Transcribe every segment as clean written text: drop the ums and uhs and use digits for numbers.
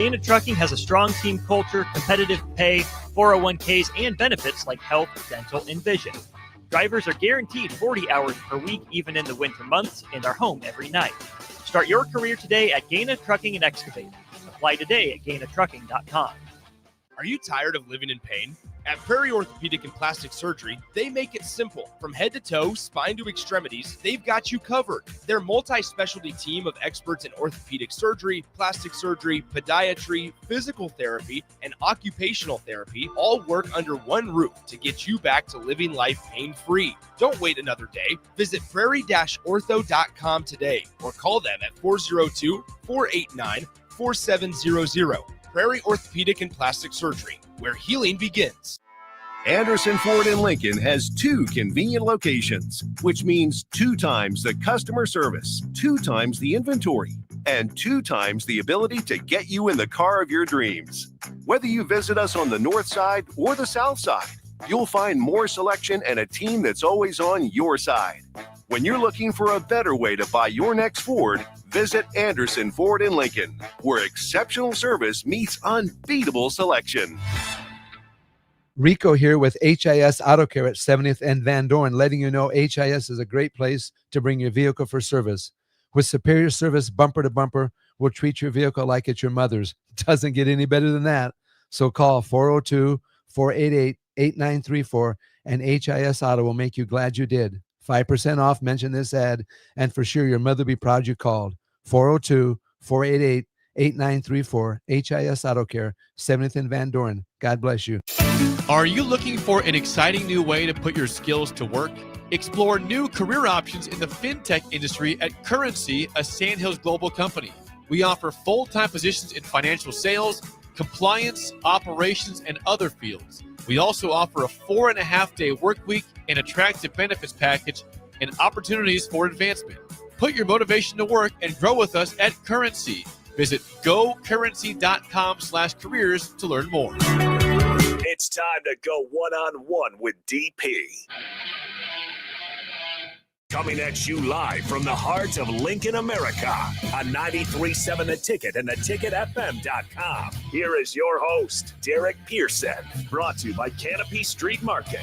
Dana Trucking has a strong team culture, competitive pay, 401ks, and benefits like health, dental, and vision. Drivers are guaranteed 40 hours per week, even in the winter months, and are home every night. Start your career today at Gaina Trucking and Excavating. Apply today at GainaTrucking.com. Are you tired of living in pain? At Prairie Orthopedic and Plastic Surgery, they make it simple. From head to toe, spine to extremities, they've got you covered. Their multi-specialty team of experts in orthopedic surgery, plastic surgery, podiatry, physical therapy, and occupational therapy all work under one roof to get you back to living life pain-free. Don't wait another day. Visit prairie-ortho.com today or call them at 402-489-4700. Prairie Orthopedic and Plastic Surgery, where healing begins. Anderson Ford in Lincoln has 2 convenient locations, which means 2 times the customer service, 2 times the inventory, and 2 times the ability to get you in the car of your dreams. Whether you visit us on the north side or the south side, you'll find more selection and a team that's always on your side. When you're looking for a better way to buy your next Ford, visit Anderson Ford in Lincoln, where exceptional service meets unbeatable selection. Rico here with HIS Auto Care at 70th and Van Dorn, letting you know HIS is a great place to bring your vehicle for service. With superior service bumper to bumper, we'll treat your vehicle like it's your mother's. Doesn't get any better than that. So call 402-488-8934 and HIS Auto will make you glad you did. 5% off, mention this ad, and for sure your mother will be proud you called. 402-488-8934, HIS Auto Care, 70th and Van Dorn. God bless you. Are you looking for an exciting new way to put your skills to work? Explore new career options in the fintech industry at Currency, a Sandhills Global company. We offer full-time positions in financial sales, compliance, operations, and other fields. We also offer a 4.5-day work week, an attractive benefits package, and opportunities for advancement. Put your motivation to work and grow with us at Currency. Visit gocurrency.com/careers to learn more. It's time to go one-on-one with DP. Coming at you live from the heart of Lincoln, America, on 93.7 The Ticket and theticketfm.com. Here is your host, Derek Pearson, brought to you by Canopy Street Market.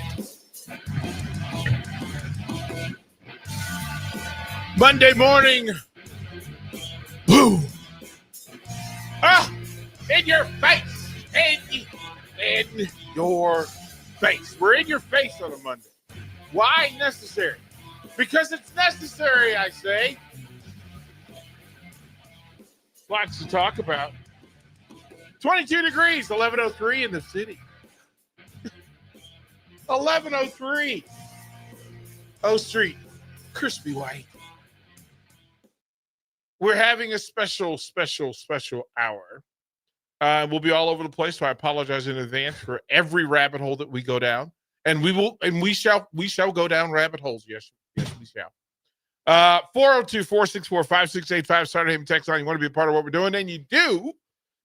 Monday morning. Boom. Ah, in your face. In your face. We're in your face on a Monday. Why necessary? Because it's necessary, I say. Lots to talk about. 22 degrees, 11:03 in the city. 11:03. O Street, crispy white. We're having a special hour. We'll be all over the place, so I apologize in advance for every rabbit hole that we go down. And we shall go down rabbit holes. Yes, we shall. 402-464-5685, Saturday Haven text line. You want to be a part of what we're doing, and you do,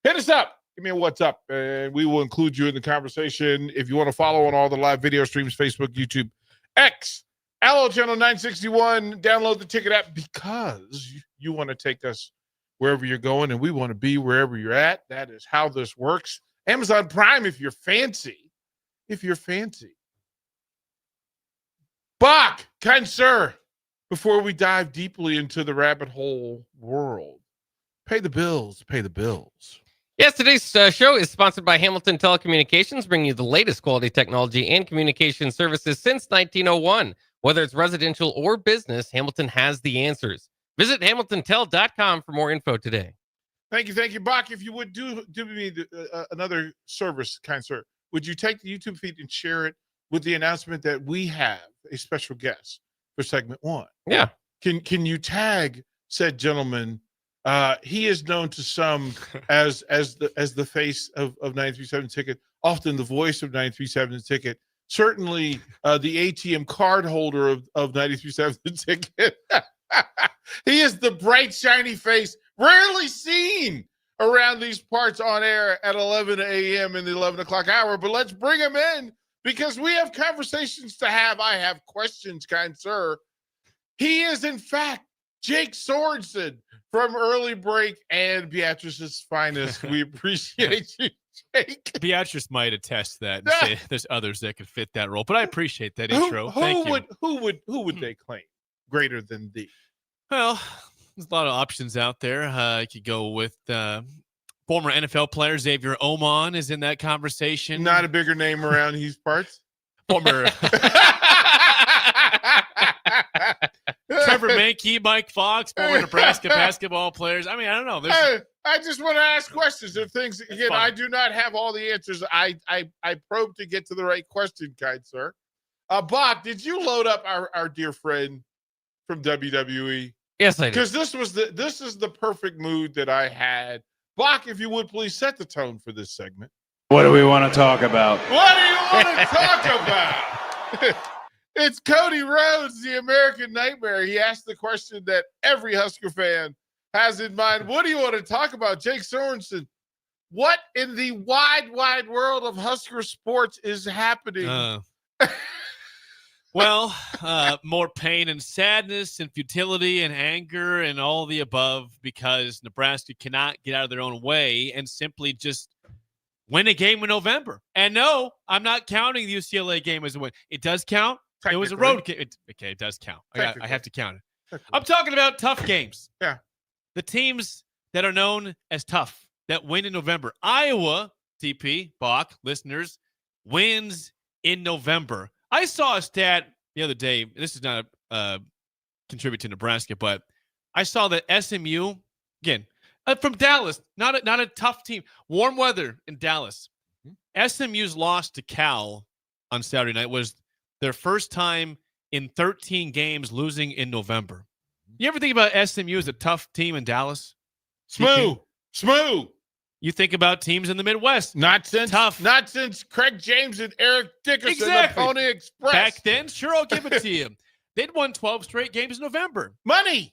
hit us up. Give me a what's up, and we will include you in the conversation. If you want to follow on all the live video streams, Facebook, YouTube, X, Allo Channel 961, download the Ticket app because you want to take us wherever you're going, and we want to be wherever you're at. That is how this works. Amazon Prime, if you're fancy. Bach, kind sir, before we dive deeply into the rabbit hole world, pay the bills. Yes, today's show is sponsored by Hamilton Telecommunications, bringing you the latest quality technology and communication services since 1901. Whether it's residential or business, Hamilton has the answers. Visit HamiltonTel.com for more info today. Thank you, Bach. If you would do me another service, kind sir, would you take the YouTube feed and share it with the announcement that we have a special guest for segment 1? Yeah. Can you tag said gentleman? He is known to some as the face of 937 Ticket, often the voice of 937 Ticket, certainly the ATM card holder of 937 Ticket. He is the bright, shiny face, rarely seen around these parts on air at 11 a.m. in the 11 o'clock hour. But let's bring him in because we have conversations to have. I have questions, kind sir. He is, in fact, Jake Sorensen from Early Break and Beatrice's Finest. We appreciate you, Jake. Beatrice might attest that and say there's others that could fit that role, but I appreciate that intro. Thank you. Who would they claim greater than thee? Well, there's a lot of options out there. I could go with former NFL player Xavier Oman is in that conversation. Not a bigger name around these parts. Former Trevor Mankey, Mike Fox, former Nebraska basketball players. I mean, I don't know. Hey, I just want to ask questions of things. Again, fine. I do not have all the answers. I probe to get to the right question, kind sir. Bach, did you load up our dear friend from WWE? Yes, I did. Because this is the perfect mood that I had. Bach, if you would please set the tone for this segment. What do we want to talk about? What do you want to talk about? It's Cody Rhodes, the American Nightmare. He asked the question that every Husker fan has in mind. What do you want to talk about? Jake Sorensen, what in the wide, wide world of Husker sports is happening? Well, more pain and sadness and futility and anger and all the above because Nebraska cannot get out of their own way and simply just win a game in November. And no, I'm not counting the UCLA game as a win. It does count. It was a road game. It does count. I have to count it. I'm talking about tough games. Yeah. The teams that are known as tough that win in November. Iowa, TP, Bach, listeners, wins in November. I saw a stat the other day. This is not a contribute to Nebraska, but I saw that SMU, again, from Dallas, not a tough team. Warm weather in Dallas. SMU's loss to Cal on Saturday night was their first time in 13 games losing in November. You ever think about SMU as a tough team in Dallas? Smooth. You think about teams in the Midwest. Not since Craig James and Eric Dickerson, Exactly. the Pony Express. Back then, sure, I'll give it to you. They'd won 12 straight games in November. Money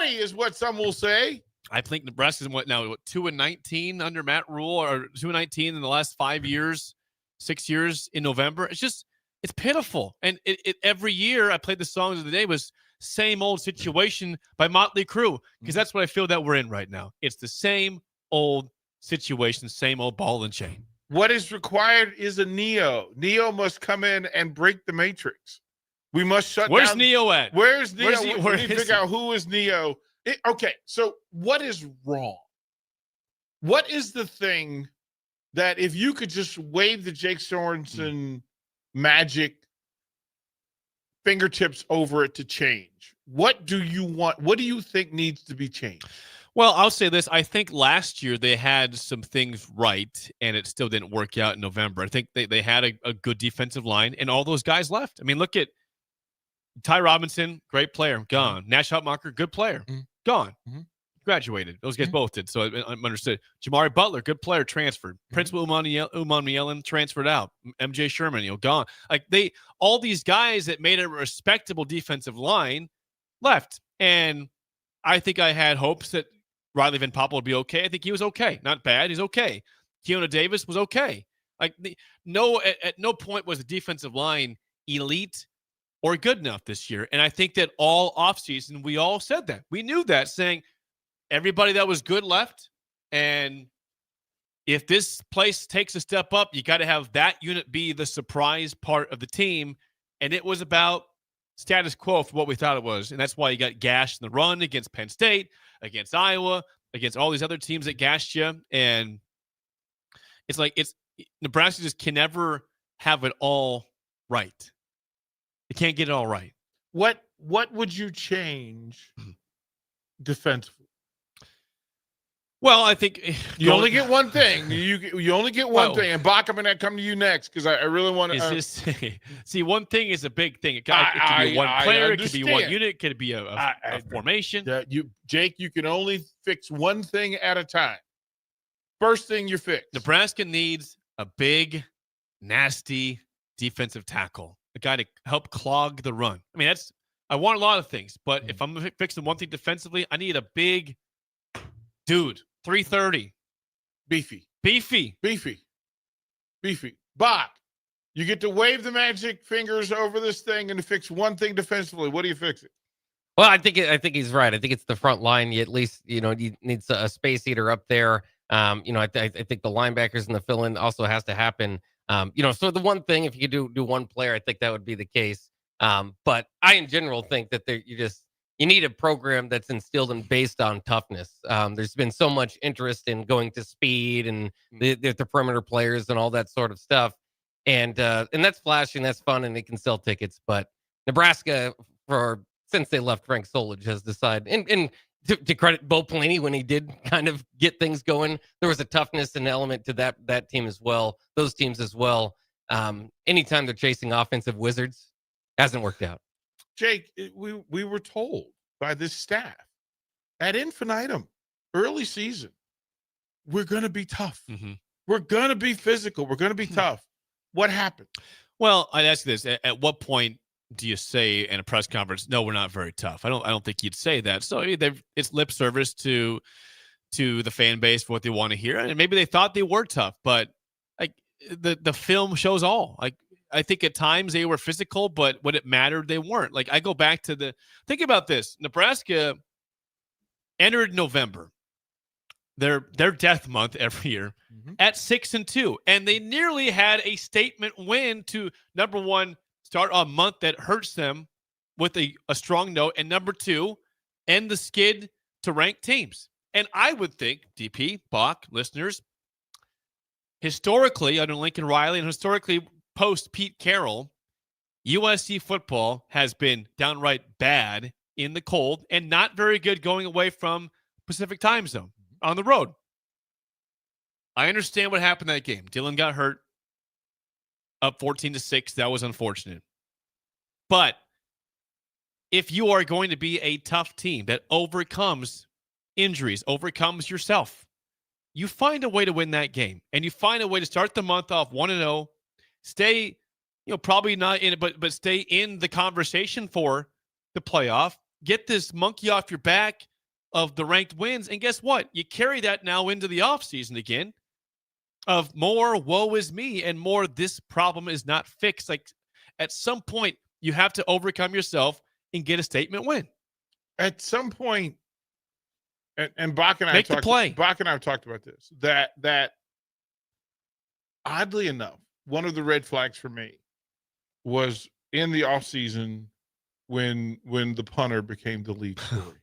is what some will say. I think Nebraska's 2-19 under Matt Rule, or 2-19 in the last 5 years, 6 years in November. It's pitiful. And it every year I played the songs of the day was Same Old Situation by Motley Crue, because that's what I feel that we're in right now. It's the same old situation, same old ball and chain. What is required is a Neo. Neo must come in and break the matrix. We must shut Where's down. Neo at? Where's Neo? Where we need to figure out who is Neo. Okay, so what is wrong? What is the thing that if you could just wave the Jake Sorensen magic fingertips over it to change? What do you want? What do you think needs to be changed? Well, I'll say this. I think last year they had some things right, and it still didn't work out in November. I think they had a good defensive line, and all those guys left. I mean, look at Ty Robinson, great player, gone. Nash Hutmacher, good player, gone. Graduated. Those guys both did, so I'm understood. Jamari Butler, good player, transferred. Prince Uman transferred out. MJ Sherman, gone. Like all these guys that made a respectable defensive line left, and I think I had hopes that Riley Van Poppel would be okay. I think he was okay. Not bad. He's okay. Keona Davis was okay. Like at no point was the defensive line elite or good enough this year. And I think that all offseason, we all said that. We knew that, saying everybody that was good left. And if this place takes a step up, you got to have that unit be the surprise part of the team. And it was about status quo for what we thought it was. And that's why you got gashed in the run against Penn State, against Iowa, against all these other teams that gashed you. And it's like Nebraska just can never have it all right. They can't get it all right. What would you change defensively? Well, I think you only get one thing. You only get one thing. And Bach, I'm going to come to you next because I really want to. See, one thing is a big thing. It could be one player. It could be one unit. It could be a formation. Jake, you can only fix one thing at a time. First thing you fix. Nebraska needs a big, nasty defensive tackle, a guy to help clog the run. I mean, I want a lot of things, but if I'm fixing one thing defensively, I need a big dude. 330. Beefy. Bach, you get to wave the magic fingers over this thing and to fix one thing defensively. What do you fix it? Well, I think he's right. I think it's the front line. You at least you need a space eater up there. I think the linebackers and the fill-in also has to happen. So the one thing, if you could do one player, I think that would be the case. But I in general think that you need a program that's instilled and based on toughness. There's been so much interest in going to speed and the perimeter players and all that sort of stuff, and that's flashy and that's fun and it can sell tickets. But Nebraska, since they left Frank Solich, has decided, and to credit Bo Pelini when he did kind of get things going, there was a toughness and element to that team as well, those teams as well. Anytime they're chasing offensive wizards, hasn't worked out. Jake, we were told by this staff ad infinitum, early season, we're going to be tough. Mm-hmm. We're going to be physical. We're going to be tough. What happened? Well, I'd ask you this: at what point do you say in a press conference, "No, we're not very tough"? I don't think you'd say that. So it's lip service to the fan base for what they want to hear, and maybe they thought they were tough, but like the film shows all. Like I think at times they were physical, but when it mattered, they weren't. Like I go back to think about this: Nebraska entered November, their death month every year, at 6-2, and they nearly had a statement win to, number one, start a month that hurts them with a strong note, and number two, end the skid to ranked teams. And I would think, DP, Bach, listeners, historically under Lincoln Riley and historically post Pete Carroll, USC football has been downright bad in the cold and not very good going away from Pacific time zone on the road. I understand what happened in that game. Dylan got hurt. Up 14-6. That was unfortunate. But if you are going to be a tough team that overcomes injuries, overcomes yourself, you find a way to win that game. And you find a way to start the month off 1-0, stay, probably not in it, but stay in the conversation for the playoff, get this monkey off your back of the ranked wins. And guess what? You carry that now into the offseason again of more woe is me and more this problem is not fixed. Like at some point, you have to overcome yourself and get a statement win. At some point, and Bach and I Make the play. Bach and I have talked about this, that oddly enough, one of the red flags for me was in the offseason when the punter became the lead story.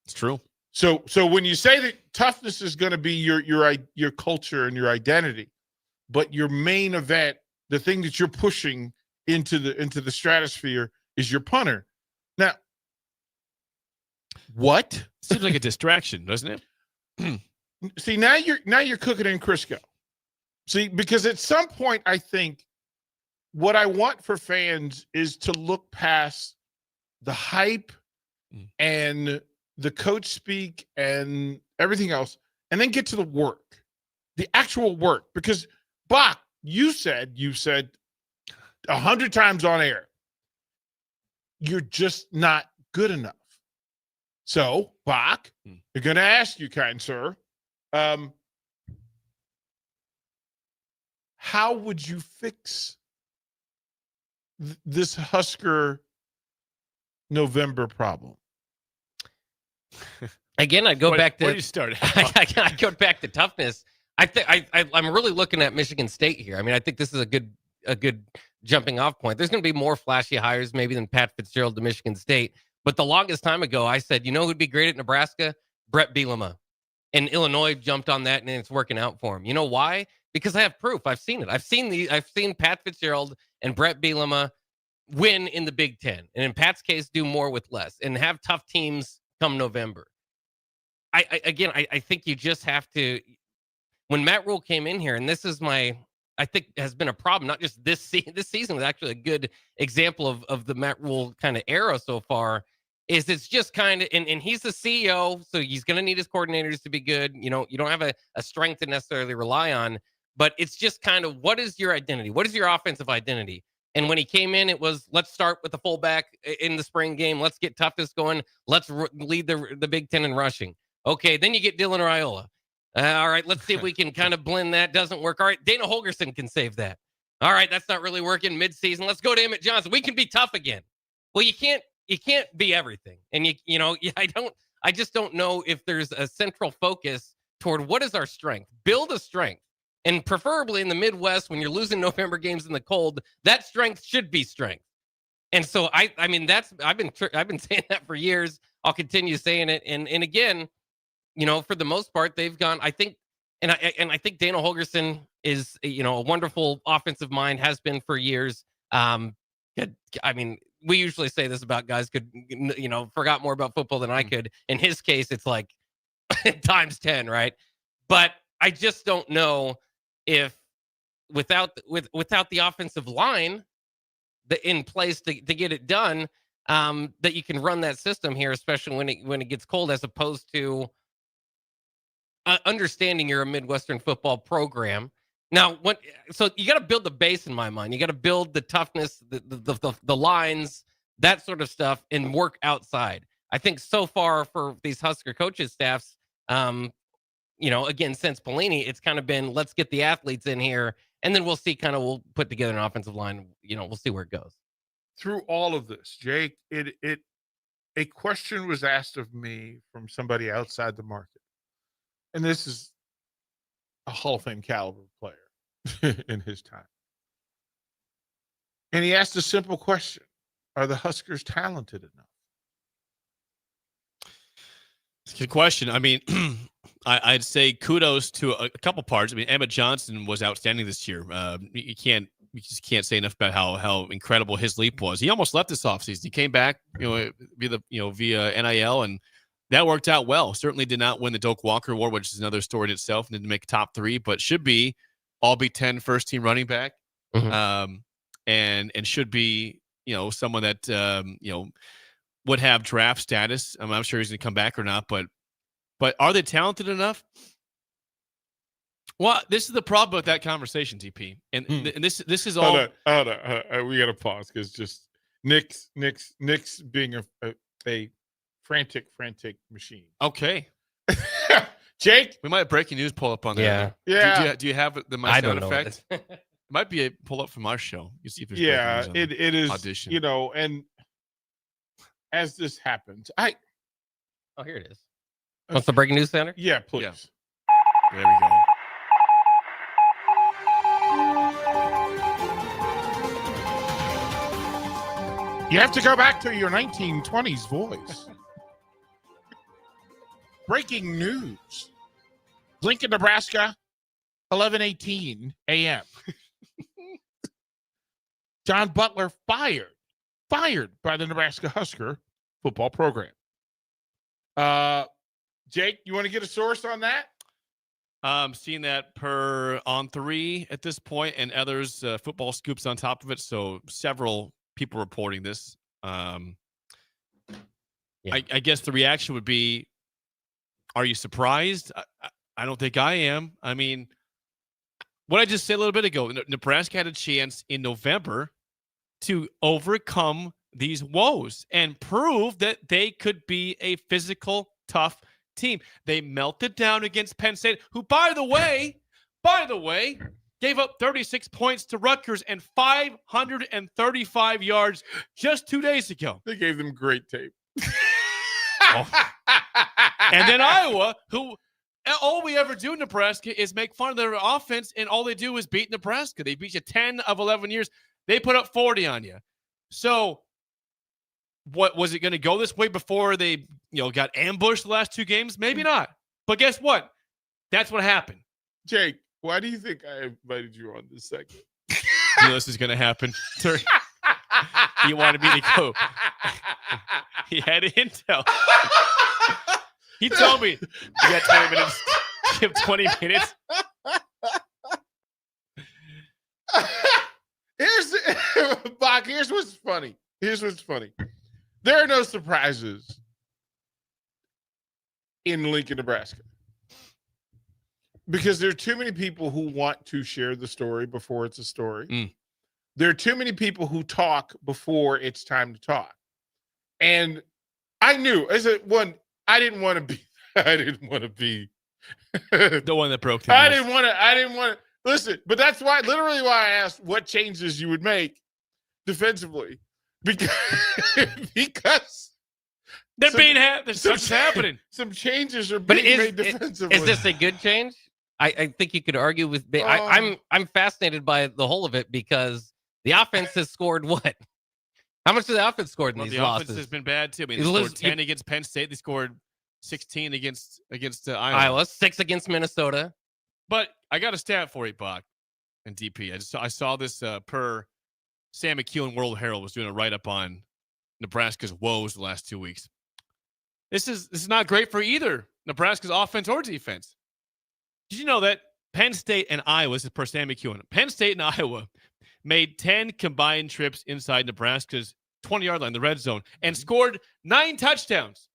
It's true. So when you say that toughness is going to be your culture and your identity, but your main event, the thing that you're pushing into the stratosphere is your punter. Now, what? Seems like a distraction, doesn't it? See, now you're cooking in Crisco. See, because at some point, I think what I want for fans is to look past the hype and the coach speak and everything else, and then get to the work, the actual work. Because Bach, you said 100 times on air, you're just not good enough. So, Bach, you're going to ask you, kind sir, how would you fix this Husker November problem? Again, I'd go back to where you started. I go back to toughness. I think I'm really looking at Michigan State here. I mean, I think this is a good jumping off point. There's going to be more flashy hires maybe than Pat Fitzgerald to Michigan State. But the longest time ago, I said, who'd be great at Nebraska? Brett Bielema. And Illinois jumped on that, and it's working out for him. You know why? Because I have proof. I've seen it. I've seen Pat Fitzgerald and Brett Bielema win in the Big Ten, and in Pat's case, do more with less, and have tough teams come November. I think you just have to. When Matt Rule came in here, and this is I think has been a problem. Not just this season was actually a good example of the Matt Rule kind of era so far. It's just kind of, and he's the CEO, so he's going to need his coordinators to be good. You don't have a strength to necessarily rely on, but it's just kind of, what is your identity? What is your offensive identity? And when he came in, it was, let's start with the fullback in the spring game. Let's get toughness going. Let's lead the Big Ten in rushing. Okay, then you get Dylan Raiola. All right, let's see if we can kind of blend that. Doesn't work. All right, Dana Holgerson can save that. All right, that's not really working midseason. Let's go to Emmett Johnson. We can be tough again. Well, you can't you can't be everything. And I just don't know if there's a central focus toward what is our strength. Build a strength. And preferably in the Midwest, when you're losing November games in the cold, that strength should be strength. And so I mean, I've been saying that for years. I'll continue saying it. And again, for the most part, they've gone, I think, and I think Dana Holgorsen is, a wonderful offensive mind, has been for years. I mean, we usually say this about guys forgot more about football than I could. In his case, it's like times 10, right? But I just don't know if without the offensive line in place to get it done, that you can run that system here, especially when it gets cold, as opposed to understanding you're a Midwestern football program. Now, so you got to build the base in my mind. You got to build the toughness, the lines, that sort of stuff, and work outside. I think so far for these Husker coaches staffs, again, since Pelini, it's kind of been, let's get the athletes in here, and then we'll see. We'll put together an offensive line. We'll see where it goes. Through all of this, Jake, a question was asked of me from somebody outside the market, and this is a Hall of Fame caliber player in his time. And he asked a simple question: are the Huskers talented enough? It's a good question. I mean, I'd say kudos to a couple parts. I mean, Emmett Johnson was outstanding this year. You just can't say enough about how incredible his leap was. He almost left this offseason. He came back, via NIL, and that worked out well. Certainly did not win the Doak Walker Award, which is another story in itself, and didn't make top 3, but should be all Big Ten first team running back, and should be someone that would have draft status. I'm not sure he's going to come back or not, but are they talented enough? Well, this is the problem with that conversation, TP, and this is all. Hold on. We got to pause because just Nick's being a frantic machine. Okay, Jake, we might have breaking news pull up on there. Yeah. Do you have the I sound don't effect? know. It might be a pull up from our show. You see if there's it is audition. And as this happens, Oh, here it is. What's the breaking news center? Yeah, please. Yeah. There we go. You have to go back to your 1920s voice. Breaking news. Lincoln, Nebraska, 11:18 a.m. John Butler fired by the Nebraska Husker football program. Jake, you want to get a source on that? Seeing that per On3 at this point, and others, football scoops on top of it. So several people reporting this. I guess the reaction would be, are you surprised? I don't think I am. I mean, what I just said a little bit ago, Nebraska had a chance in November to overcome these woes and prove that they could be a physical, tough team. They melted down against Penn State, who, by the way, gave up 36 points to Rutgers and 535 yards just 2 days ago. They gave them great tape. And then Iowa, who all we ever do in Nebraska is make fun of their offense, and all they do is beat Nebraska. They beat you 10 of 11 years. They put up 40 on you. So what was it going to go this way before they, got ambushed the last 2 games? Maybe not. But guess what? That's what happened. Jake, why do you think I invited you on this segment? You know this is going to happen. He wanted me to go. He had intel. He told me, you got 20 minutes. Give 20 minutes. Here's what's funny. There are no surprises in Lincoln, Nebraska, because there are too many people who want to share the story before it's a story. There are too many people who talk before it's time to talk. And I knew I didn't want to be the one that broke the I news. didn't want to listen, but that's literally why I asked what changes you would make defensively, because They're some- being there's some something's happening. Some changes are But being made defensively. is this a good change? I think you could argue with. I'm fascinated by the whole of it because the offense has scored what? How much did the offense scored in Well, these the losses? offense has been bad too. I mean, they You scored lose- 10 against Penn State. They scored 16 against Iowa. Iowa 6 against Minnesota. But I got a stat for you, Bach, and DP. I saw this per Sam McEwen World Herald was doing a write up on Nebraska's woes the last 2 weeks. This is not great for either Nebraska's offense or defense. Did you know that Penn State and Iowa, this is per Sam McEwen, Penn State and Iowa made 10 combined trips inside Nebraska's 20-yard line, the red zone, and scored 9 touchdowns.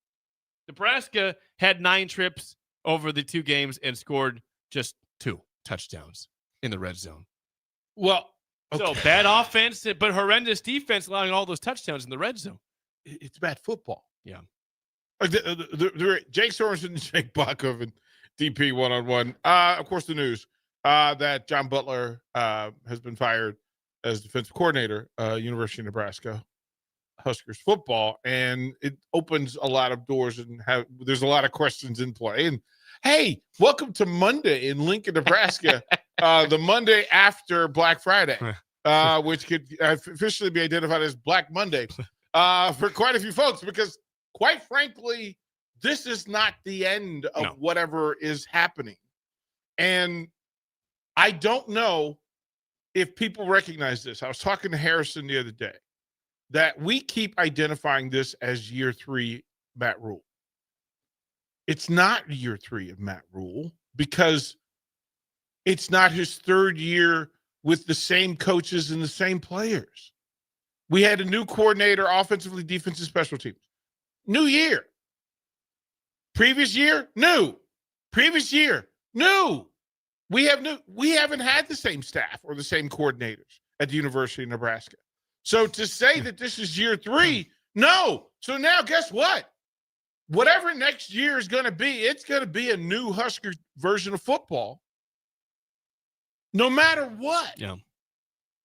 Nebraska had 9 trips over the 2 games and scored just 2 touchdowns in the red zone. Well, So bad offense, but horrendous defense, allowing all those touchdowns in the red zone. it's bad football. Yeah. Like Jake Sorensen and Jake Bachov and DP one-on-one. Of course, the news that John Butler has been fired as defensive coordinator, University of Nebraska Huskers football, and it opens a lot of doors and there's a lot of questions in play. And hey, welcome to Monday in Lincoln, Nebraska, the Monday after Black Friday, which could officially be identified as Black Monday for quite a few folks, because quite frankly, this is not the end of whatever is happening. And I don't know if people recognize this. I was talking to Harrison the other day that we keep identifying this as year 3 Matt Rule. It's not year 3 of Matt Rule because it's not his 3rd year with the same coaches and the same players. We had a new coordinator, offensively, defensive, special teams. New year. Previous year, new. Previous year, new. We haven't had the same staff or the same coordinators at the University of Nebraska. So to say that this is year 3, no. So now guess what? Whatever next year is going to be, it's going to be a new Husker version of football, no matter what. Yeah.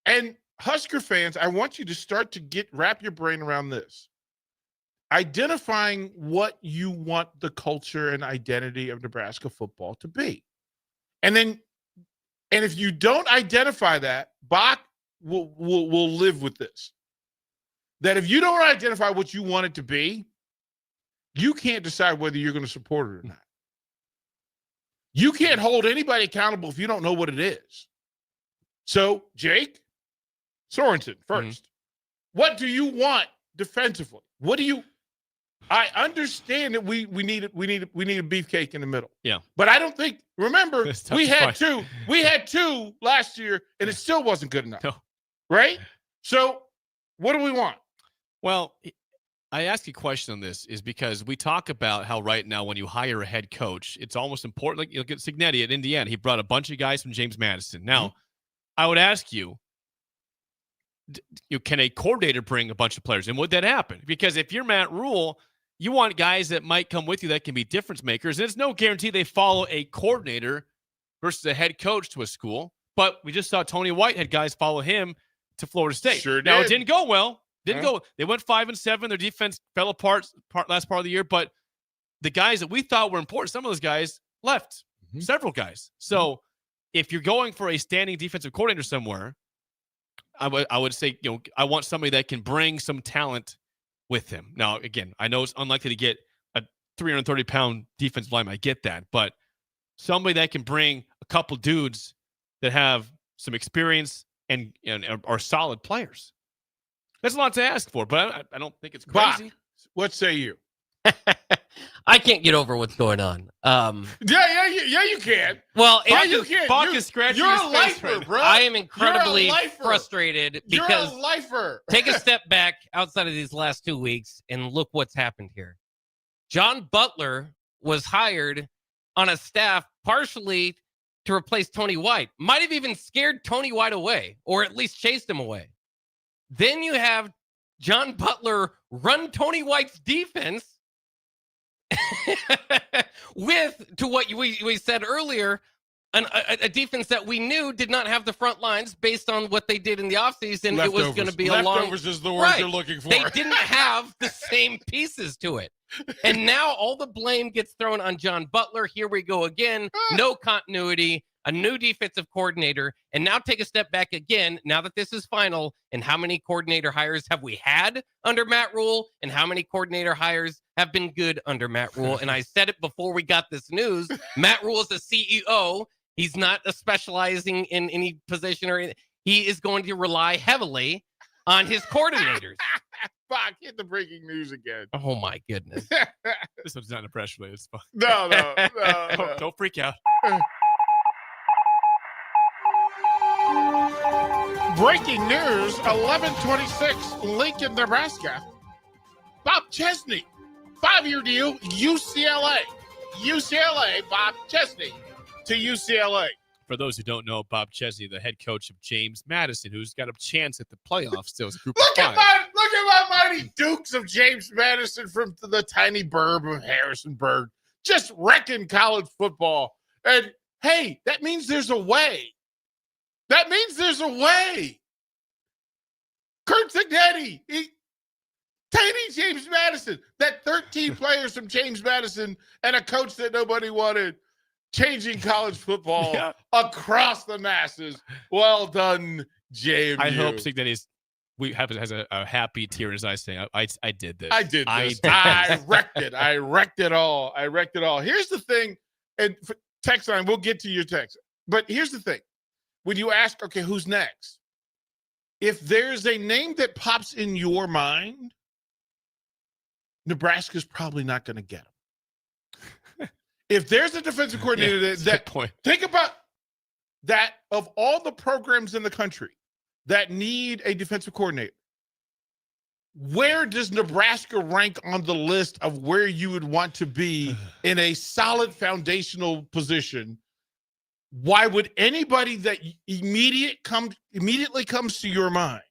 And Husker fans, I want you to start to wrap your brain around this. Identifying what you want the culture and identity of Nebraska football to be. And if you don't identify that, Bach will live with this. That if you don't identify what you want it to be, you can't decide whether you're going to support it or not. You can't hold anybody accountable if you don't know what it is. So, Jake Sorensen, first, what do you want defensively? What do you? I understand that we need a beefcake in the middle. Yeah, but I don't think. Remember, we had fight. 2. We had 2 last year, and it still wasn't good enough. No. Right? So, what do we want? Well, I ask a question on this is because we talk about how right now when you hire a head coach, it's almost important. Like you look at Cignetti at Indiana, he brought a bunch of guys from James Madison. Now, I would ask you, can a coordinator bring a bunch of players? And would that happen? Because if you're Matt Rule, you want guys that might come with you that can be difference makers. And it's no guarantee they follow a coordinator versus a head coach to a school. But we just saw Tony White had guys follow him to Florida State. Sure did. Now, it didn't go well. They went 5-7. Their defense fell apart last part of the year. But the guys that we thought were important, some of those guys left. Several guys. So if you're going for a standing defensive coordinator somewhere, I would say, I want somebody that can bring some talent with him. Now, again, I know it's unlikely to get a 330-pound defensive lineman. I get that. But somebody that can bring a couple dudes that have some experience and are solid players. That's a lot to ask for, but I don't think it's crazy. Bach, what say you? I can't get over what's going on. Yeah, you can. Well, you can. Bach is scratching You're his a face lifer, right bro. I am incredibly You're a lifer. frustrated You're because a lifer. take a step back outside of these last 2 weeks and look what's happened here. John Butler was hired on a staff partially to replace Tony White. Might have even scared Tony White away, or at least chased him away. Then you have John Butler run Tony White's defense with, to what we said earlier, a defense that we knew did not have the front lines based on what they did in the offseason. It was going to be a long... Leftovers is the word Right. you're looking for. They didn't have the same pieces to it. And now all the blame gets thrown on John Butler. Here we go again. No continuity, a new defensive coordinator. And now take a step back again, now that this is final, and how many coordinator hires have we had under Matt Rule, and how many coordinator hires have been good under Matt Rule? And I said it before we got this news. Matt Rule is a CEO. He's not specializing in any position or anything. He is going to rely heavily on his coordinators. Fuck, hit the breaking news again. Oh, my goodness. This one's not in a press release. It's fine. No. Don't freak out. Breaking news, 11/26, Lincoln, Nebraska. Bob Chesney, 5-year deal, UCLA. Bob Chesney to UCLA. For those who don't know, Bob Chesney, the head coach of James Madison, who's got a chance at the playoffs still as a group Look of at five. my mighty Dukes of James Madison from the tiny burb of Harrisonburg, just wrecking college football. And hey, that means there's a way. Kurt Signetti, tiny James Madison, that 13 players from James Madison and a coach that nobody wanted, changing college football across the masses. Well done, JMU. I hope Signetti's has a happy tear in his eye saying, I did this. I did this. I wrecked it. I wrecked it all. Here's the thing, and text line, we'll get to your text. But here's the thing. When you ask, okay, who's next? If there's a name that pops in your mind, Nebraska's probably not going to get him. If there's a defensive coordinator that point. Think about that, of all the programs in the country that need a defensive coordinator, where does Nebraska rank on the list of where you would want to be in a solid foundational position? Why would anybody that immediately comes to your mind,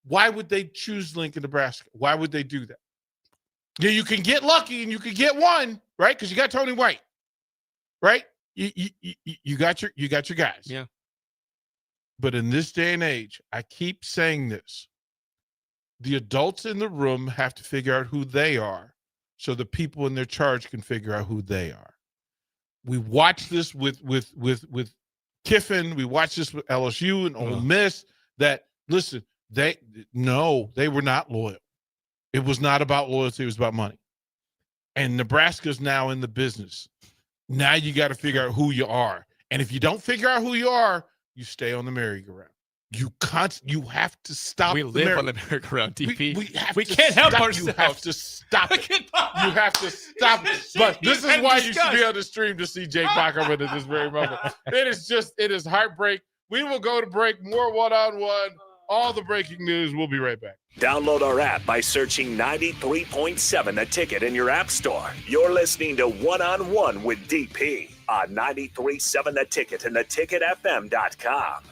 why would they choose Lincoln, Nebraska? Why would they do that? Yeah, you can get lucky and you can get one, right? Because you got Tony White, right? You got your guys. Yeah. But in this day and age, I keep saying this. The adults in the room have to figure out who they are so the people in their charge can figure out who they are. We watched this with Kiffin. We watched this with LSU and Ole Miss. That, listen, they were not loyal. It was not about loyalty. It was about money. And Nebraska's now in the business. Now you got to figure out who you are. And if you don't figure out who you are, you stay on the merry-go-round. You have to stop. We live on the merry-go-round, DP. We can't help stop. ourselves. You have to stop it. You have to stop it. But this is why you should be on the stream to see Jake Bockerman at this very moment. It is heartbreak. We will go to break. More one-on-one. All the breaking news. We'll be right back. Download our app by searching 93.7 The Ticket in your app store. You're listening to One-on-One with DP on 93.7 The Ticket and theticketfm.com.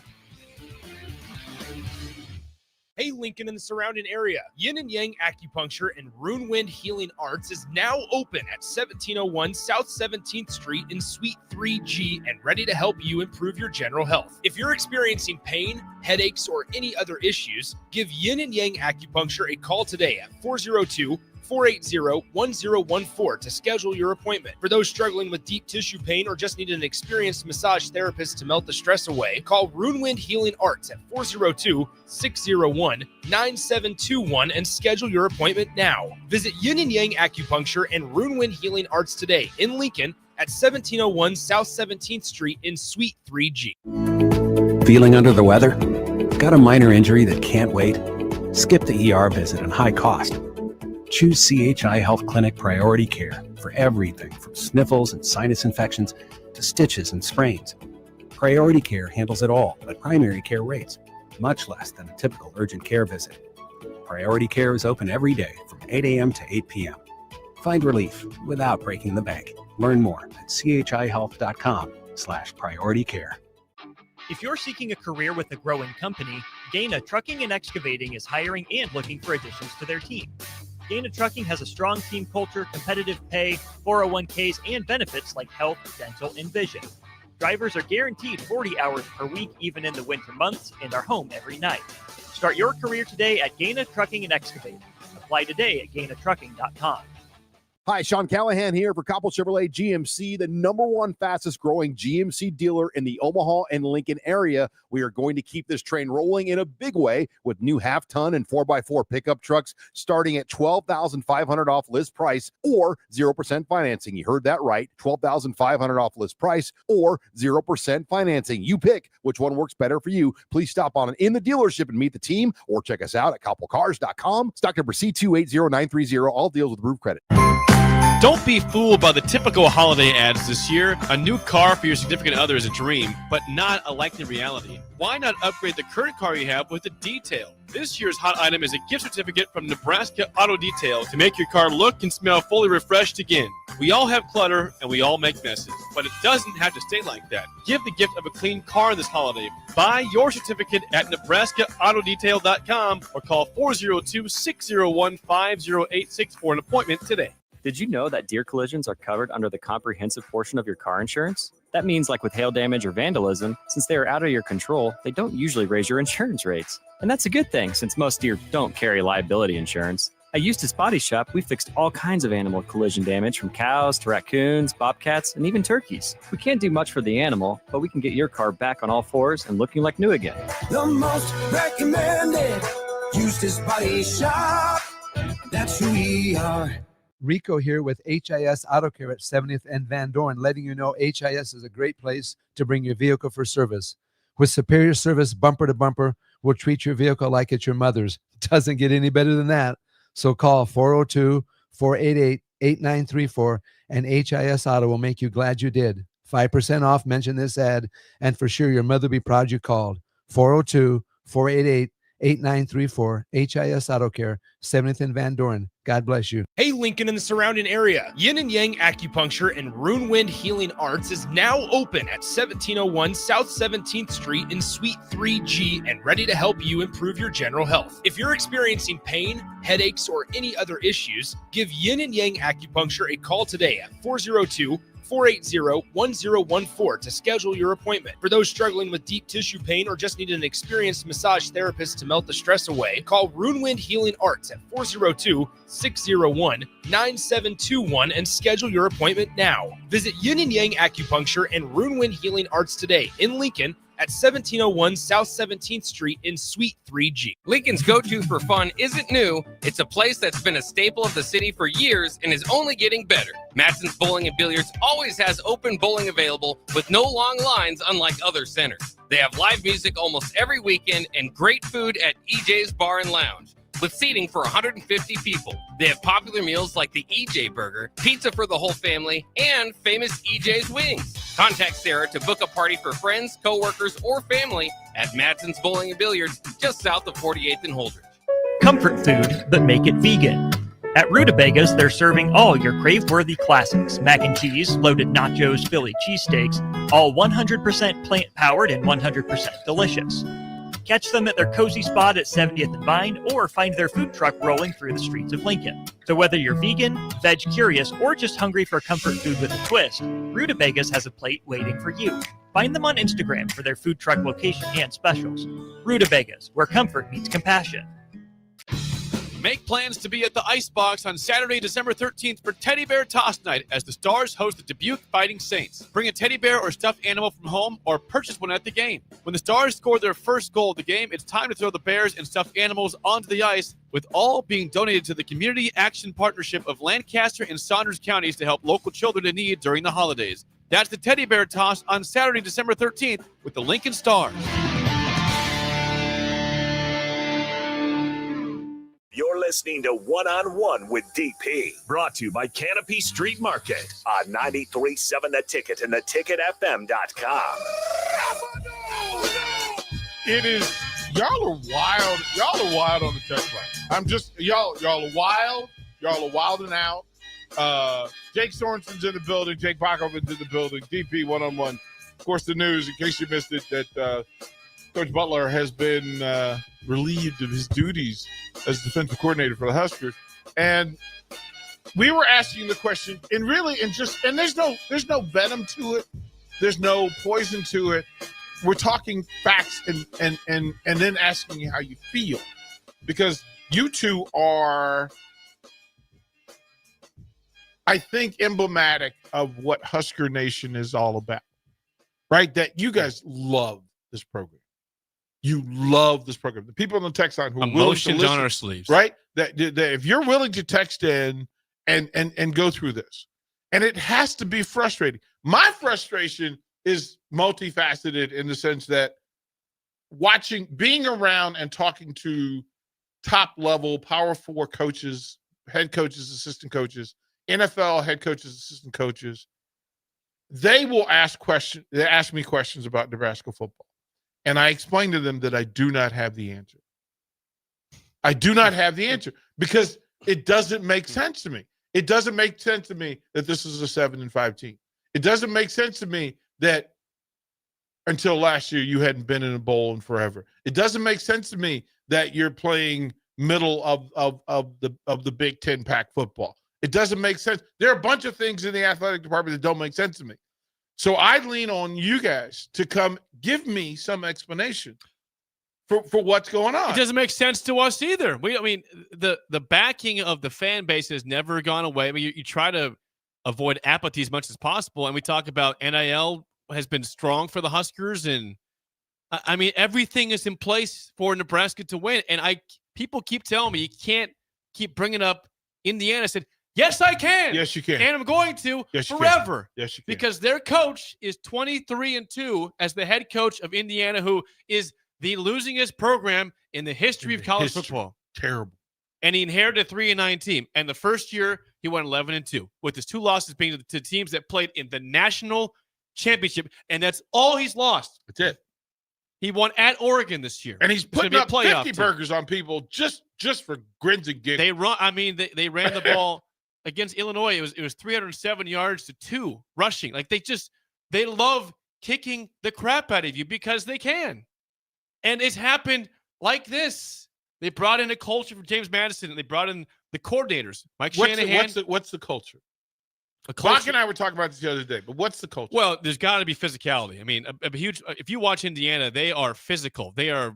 Hey, Lincoln and the surrounding area. Yin and Yang Acupuncture and Rune Wind Healing Arts is now open at 1701 South 17th Street in Suite 3G and ready to help you improve your general health. If you're experiencing pain, headaches, or any other issues, give Yin and Yang Acupuncture a call today at 402-480-1014 to schedule your appointment. For those struggling with deep tissue pain or just need an experienced massage therapist to melt the stress away, call Rune Wind Healing Arts at 402-601-9721 and schedule your appointment now. Visit Yin and Yang Acupuncture and Rune Wind Healing Arts today in Lincoln at 1701 South 17th Street in Suite 3G. Feeling under the weather? Got a minor injury that can't wait? Skip the ER visit and high cost. Choose CHI Health Clinic Priority Care for everything from sniffles and sinus infections to stitches and sprains. Priority Care handles it all at primary care rates, much less than a typical urgent care visit. Priority Care is open every day from 8 a.m. to 8 p.m. Find relief without breaking the bank. Learn more at chihealth.com/prioritycare. If you're seeking a career with a growing company, Gaina Trucking and Excavating is hiring and looking for additions to their team. Gaina Trucking has a strong team culture, competitive pay, 401ks, and benefits like health, dental, and vision. Drivers are guaranteed 40 hours per week, even in the winter months, and are home every night. Start your career today at Gaina Trucking and Excavating. Apply today at GainaTrucking.com. Hi, Sean Callahan here for Coppell Chevrolet GMC, the #1 fastest growing GMC dealer in the Omaha and Lincoln area. We are going to keep this train rolling in a big way with new half-ton and 4x4 pickup trucks starting at $12,500 off list price or 0% financing. You heard that right, $12,500 off list price or 0% financing. You pick which one works better for you. Please stop on in the dealership and meet the team or check us out at CoppellCars.com. Stock number C280930. All deals with approved credit. Don't be fooled by the typical holiday ads this year. A new car for your significant other is a dream, but not a likely reality. Why not upgrade the current car you have with a detail? This year's hot item is a gift certificate from Nebraska Auto Detail to make your car look and smell fully refreshed again. We all have clutter and we all make messes, but it doesn't have to stay like that. Give the gift of a clean car this holiday. Buy your certificate at NebraskaAutoDetail.com or call 402-601-5086 for an appointment today. Did you know that deer collisions are covered under the comprehensive portion of your car insurance? That means, like with hail damage or vandalism, since they are out of your control, they don't usually raise your insurance rates. And that's a good thing, since most deer don't carry liability insurance. At Eustace Body Shop, we fixed all kinds of animal collision damage, from cows to raccoons, bobcats, and even turkeys. We can't do much for the animal, but we can get your car back on all fours and looking like new again. The most recommended Eustace Body Shop. That's who we are. Rico here with HIS Auto Care at 70th and Van Dorn, letting you know HIS is a great place to bring your vehicle for service. With superior service, bumper to bumper, we'll treat your vehicle like it's your mother's. It doesn't get any better than that. So call 402-488-8934 and HIS Auto will make you glad you did. 5% off, mention this ad, and for sure your mother will be proud you called. 402-488-8934, HIS Auto Care, 70th and Van Dorn. God bless you. Hey, Lincoln and the surrounding area. Yin and Yang Acupuncture and Rune Wind Healing Arts is now open at 1701 South 17th Street in Suite 3G and ready to help you improve your general health. If you're experiencing pain, headaches, or any other issues, give Yin and Yang Acupuncture a call today at 402-480-1014 to schedule your appointment. For those struggling with deep tissue pain or just need an experienced massage therapist to melt the stress away, call Rune Wind Healing Arts at 402-601-9721 and schedule your appointment now. Visit Yin and Yang Acupuncture and Rune Wind Healing Arts today in Lincoln at 1701 South 17th Street in Suite 3G. Lincoln's go-to for fun isn't new. It's a place that's been a staple of the city for years and is only getting better. Matson's Bowling and Billiards always has open bowling available with no long lines, unlike other centers. They have live music almost every weekend and great food at EJ's Bar and Lounge, with seating for 150 people. They have popular meals like the EJ Burger, pizza for the whole family, and famous EJ's Wings. Contact Sarah to book a party for friends, coworkers, or family at Matson's Bowling and Billiards, just south of 48th and Holdridge. Comfort food, but make it vegan. At Rutabagas, they're serving all your crave-worthy classics. Mac and cheese, loaded nachos, Philly cheesesteaks, all 100% plant-powered and 100% delicious. Catch them at their cozy spot at 70th and Vine or find their food truck rolling through the streets of Lincoln. So whether you're vegan, veg curious, or just hungry for comfort food with a twist, Rutabagas has a plate waiting for you. Find them on Instagram for their food truck location and specials. Rutabagas, where comfort meets compassion. Make plans to be at the Icebox on Saturday, December 13th for Teddy Bear Toss Night as the Stars host the Dubuque Fighting Saints. Bring a teddy bear or stuffed animal from home or purchase one at the game. When the Stars score their first goal of the game, it's time to throw the bears and stuffed animals onto the ice, with all being donated to the Community Action Partnership of Lancaster and Saunders counties to help local children in need during the holidays. That's the Teddy Bear Toss on Saturday, December 13th with the Lincoln Stars. You're listening to One-on-One with DP, brought to you by Canopy Street Market on 93.7 The Ticket and theticketfm.com. It is, y'all are wild. Y'all are wild on the text line. I'm just, y'all are wild. Y'all are wilding out. Jake Sorensen's in the building. Jake Bakovic's in the building. DP One-on-One. Of course, the news, in case you missed it, that Coach Butler has been relieved of his duties as defensive coordinator for the Huskers. And we were asking the question, and there's no venom to it. There's no poison to it. We're talking facts and then asking you how you feel, because you two are, I think, emblematic of what Husker Nation is all about, right? That you guys love this program. You love this program. The people on the text line who are willing to Emotions listen, on our sleeves, right? That if you're willing to text in and go through this, and it has to be frustrating. My frustration is multifaceted in the sense that being around and talking to top level Power 4 coaches, head coaches, assistant coaches, NFL head coaches, assistant coaches, they will ask me questions about Nebraska football. And I explain to them that I do not have the answer. I do not have the answer because it doesn't make sense to me. It doesn't make sense to me that this is a 7-5 team. It doesn't make sense to me that until last year you hadn't been in a bowl in forever. It doesn't make sense to me that you're playing middle of the Big Ten Pac football. It doesn't make sense. There are a bunch of things in the athletic department that don't make sense to me. So I lean on you guys to come give me some explanation for what's going on. It doesn't make sense to us either. The backing of the fan base has never gone away. I mean, you try to avoid apathy as much as possible, and we talk about NIL has been strong for the Huskers, and I mean everything is in place for Nebraska to win. And people keep telling me you can't keep bringing up Indiana. I said, yes, I can. Yes, you can. And I'm going to forever. Yes, you can. Because their coach is 23-2 as the head coach of Indiana, who is the losingest program in the history of college football. Terrible. And he inherited a 3-9 team. And the first year, he went 11-2, with his 2 losses being to teams that played in the national championship. And that's all he's lost. That's it. He won at Oregon this year. And he's putting up 50 burgers on people just for grins and giggles. They ran the ball against Illinois. It was 307 yards to 2 rushing. Like they love kicking the crap out of you because they can. And it's happened like this. They brought in a culture from James Madison, and they brought in the coordinators. Mike Shanahan. What's the culture? culture. Bach and I were talking about this the other day, but what's the culture? Well, there's got to be physicality. I mean, a huge. If you watch Indiana, they are physical. They are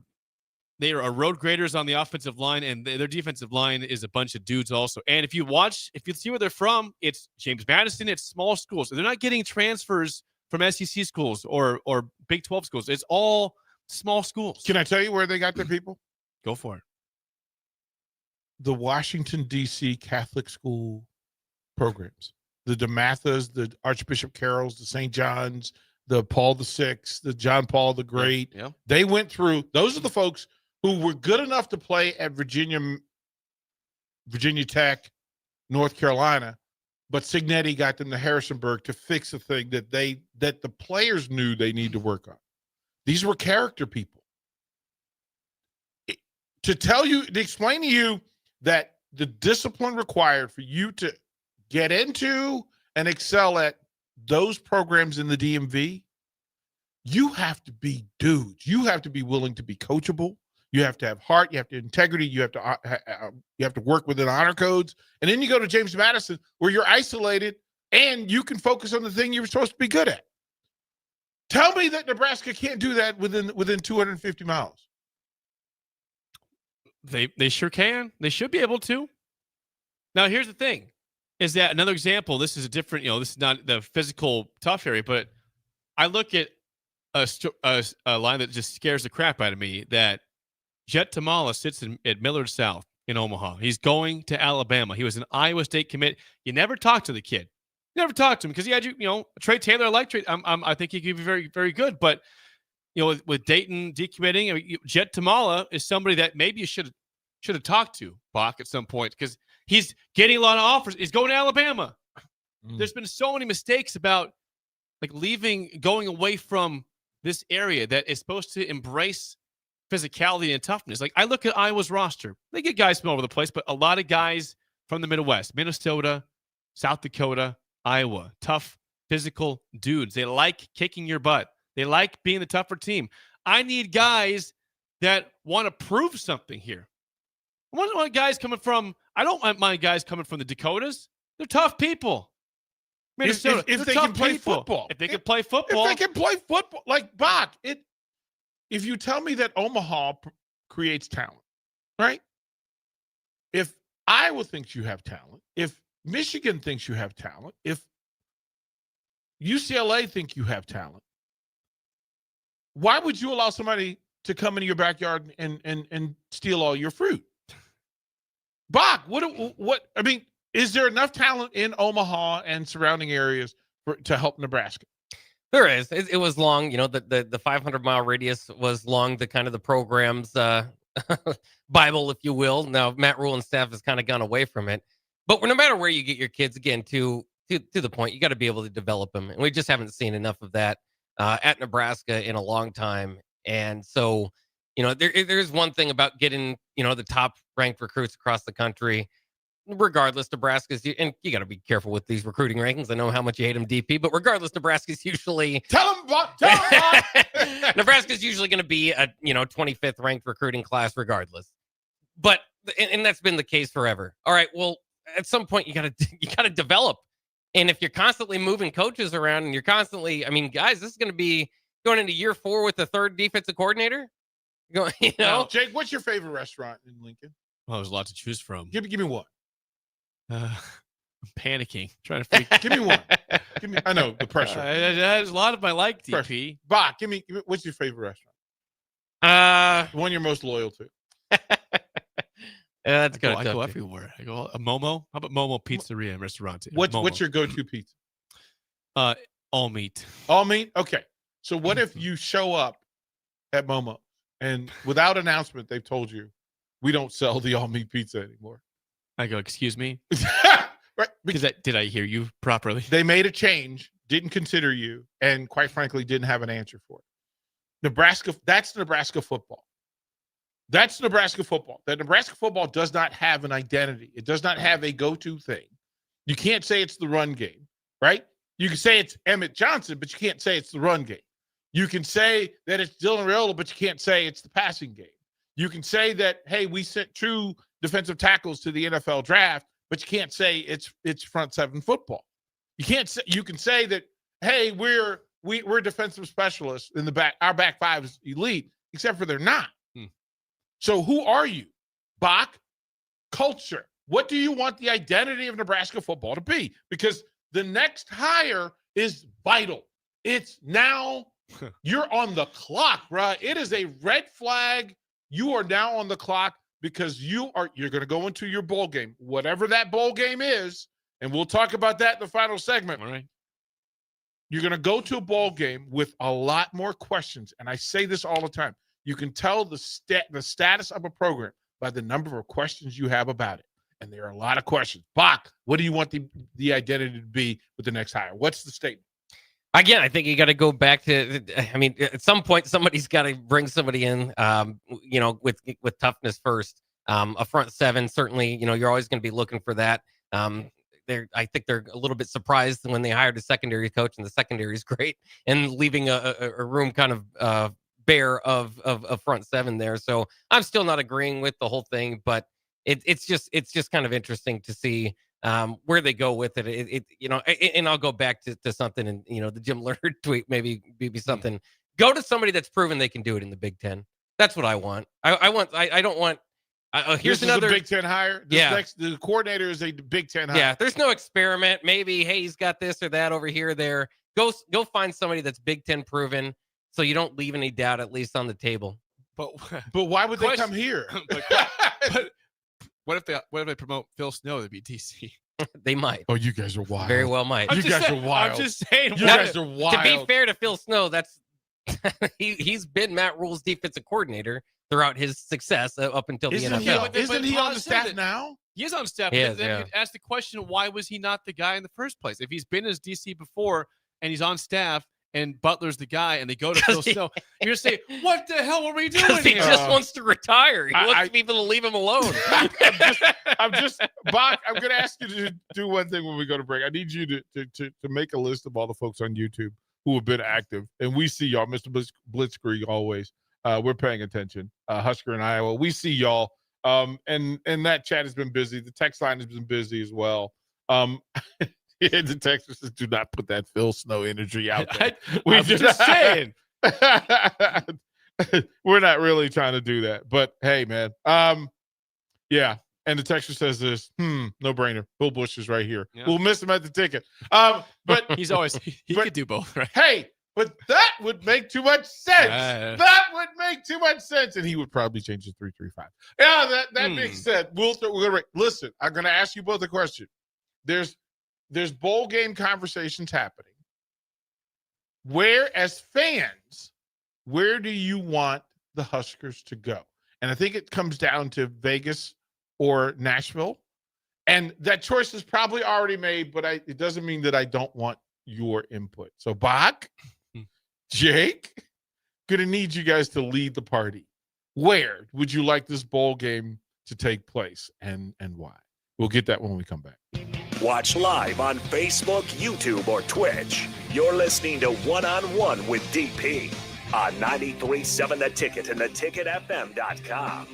road graders on the offensive line, and their defensive line is a bunch of dudes also. And if you see where they're from, it's James Madison. It's small schools. They're not getting transfers from SEC schools or Big 12 schools. It's all small schools. Can I tell you where they got their people? Go for it. The Washington, D.C. Catholic school programs. The DeMathas, the Archbishop Carrolls, the St. John's, the Paul VI, the John Paul the Great. Yeah. They went through. Those are the folks who were good enough to play at Virginia Tech, North Carolina, but Cignetti got them to Harrisonburg to fix a thing that the players knew they need to work on. These were character people. To explain to you that the discipline required for you to get into and excel at those programs in the DMV, you have to be dudes. You have to be willing to be coachable. You have to have heart. You have to have integrity. You have to work within honor codes. And then you go to James Madison where you're isolated and you can focus on the thing you're supposed to be good at. Tell me that Nebraska can't do that within 250 miles. They sure can. They should be able to. Now, here's the thing. Is that another example? This is a different, this is not the physical tough area, but I look at a line that just scares the crap out of me, that Jet Tamala sits at Millard South in Omaha. He's going to Alabama. He was an Iowa State commit. You never talk to the kid. You never talk to him because he had Trey Taylor. I like Trey. I think he could be very, very good. But with Dayton decommitting, Jet Tamala is somebody that maybe you should have talked to, Bach, at some point, because he's getting a lot of offers. He's going to Alabama. There's been so many mistakes about going away from this area that is supposed to embrace physicality and toughness. Like, I look at Iowa's roster. They get guys from all over the place, but a lot of guys from the Midwest, Minnesota, South Dakota, Iowa, tough, physical dudes. They like kicking your butt. They like being the tougher team. I need guys that want to prove something here. I don't mind guys coming from the Dakotas. They're tough people. Minnesota, if they're they tough can play people. football. If they can play football. If they can play football, like Bach, if you tell me that Omaha creates talent, right? If Iowa thinks you have talent, if Michigan thinks you have talent, if UCLA think you have talent, why would you allow somebody to come into your backyard and steal all your fruit? Bach, what I mean, is there enough talent in Omaha and surrounding areas to help Nebraska? There is. It was long. You know, the 500-mile radius was long. The kind of the program's Bible, if you will. Now Matt Rule and staff has kind of gone away from it. But no matter where you get your kids, again, to the point, you got to be able to develop them, and we just haven't seen enough of that at Nebraska in a long time. And so, you know, there's one thing about getting, you know, the top ranked recruits across the country. Regardless, Nebraska's, and you got to be careful with these recruiting rankings. I know how much you hate them, DP, but regardless, Nebraska's usually Nebraska's usually going to be a 25th ranked recruiting class, regardless. But and that's been the case forever. All right, well, at some point you got to develop, and if you're constantly moving coaches around and you're constantly, I mean, guys, this is going to be going into year 4 with the third defensive coordinator. Now, Jake, what's your favorite restaurant in Lincoln? Well, there's a lot to choose from. Give me one. I'm panicking. Trying to freak. Give me one. I know the pressure. There's a lot of my DP. Bach, give me what's your favorite restaurant? The one you're most loyal to. That's good. I go everywhere. I go a Momo. How about Momo Pizzeria and Restaurant? What's your go-to pizza? All meat. All meat? Okay. So what if you show up at Momo and without announcement they've told you we don't sell the all meat pizza anymore? I go, excuse me? Right. Did I hear you properly? They made a change, didn't consider you, and quite frankly, didn't have an answer for it. Nebraska, that's Nebraska football. That's Nebraska football. That Nebraska football does not have an identity. It does not have a go-to thing. You can't say it's the run game, right? You can say it's Emmett Johnson, but you can't say it's the run game. You can say that it's Dylan Raiola, but you can't say it's the passing game. You can say that, hey, we sent 2 defensive tackles to the NFL draft, but you can't say it's front 7 football. You can't say, you can say that, hey, we're defensive specialists in the back. Our back 5 is elite, except for they're not. So who are you? Bach, culture. What do you want the identity of Nebraska football to be? Because the next hire is vital. It's now you're on the clock, bruh. It is a red flag. You are now on the clock because you're going to go into your bowl game, whatever that bowl game is, and we'll talk about that in the final segment. All right. You're going to go to a bowl game with a lot more questions, and I say this all the time. You can tell the status of a program by the number of questions you have about it, and there are a lot of questions. Bach, what do you want the identity to be with the next hire? What's the statement? Again, I think you got to go back to, I mean, at some point, somebody's got to bring somebody in, with toughness first. A front 7, certainly, you're always going to be looking for that. I think they're a little bit surprised when they hired a secondary coach, and the secondary is great, and leaving a room kind of bare of front 7 there. So I'm still not agreeing with the whole thing, but it's just kind of interesting to see where they go with it. And I'll go back to something, and the Jim Leonhard tweet maybe something. Go to somebody that's proven they can do it in the Big Ten. That's what I want. I don't want. Here's another Big Ten hire. The coordinator is a Big Ten hire. Yeah, there's no experiment. Maybe, hey, he's got this or that over here, there. Go find somebody that's Big Ten proven, so you don't leave any doubt at least on the table. But why would they come here? but what if they promote Phil Snow to be DC? They might. Oh, you guys are wild. Very well might. You guys are wild. I'm just saying. You guys are wild. To be fair to Phil Snow, that's he's been Matt Rule's defensive coordinator throughout his success up until the NFL. Isn't he on the staff now? He is on staff. He is, then ask the question, why was he not the guy in the first place? If he's been as DC before and he's on staff and Butler's the guy and they go to Phil Snow, you're going to say, what the hell are we doing here? He just wants to retire. He wants people to leave him alone. I'm going to ask you to do one thing when we go to break. I need you to make a list of all the folks on YouTube who have been active. And we see y'all, Mr. Blitzkrieg, always. We're paying attention. Husker in Iowa. We see y'all. And that chat has been busy. The text line has been busy as well. Yeah, the Texans says, do not put that Phil Snow energy out there. I'm just saying. We're not really trying to do that. But hey, man. Yeah. And the Texas says this, no brainer. Bill Bush is right here. Yeah. We'll miss him at the ticket. But He's always he could do both, right? Hey, but that would make too much sense. That would make too much sense. And he would probably change it 335. Yeah, that being said, we're gonna listen. I'm gonna ask you both a question. There's bowl game conversations happening. Where, as fans, where do you want the Huskers to go? And I think it comes down to Vegas or Nashville. And that choice is probably already made, but it doesn't mean that I don't want your input. So, Bach, Jake, gonna need you guys to lead the party. Where would you like this bowl game to take place, and why? We'll get that when we come back. Watch live on Facebook, YouTube, or Twitch. You're listening to One on One with DP on 93.7 The Ticket and theticketfm.com.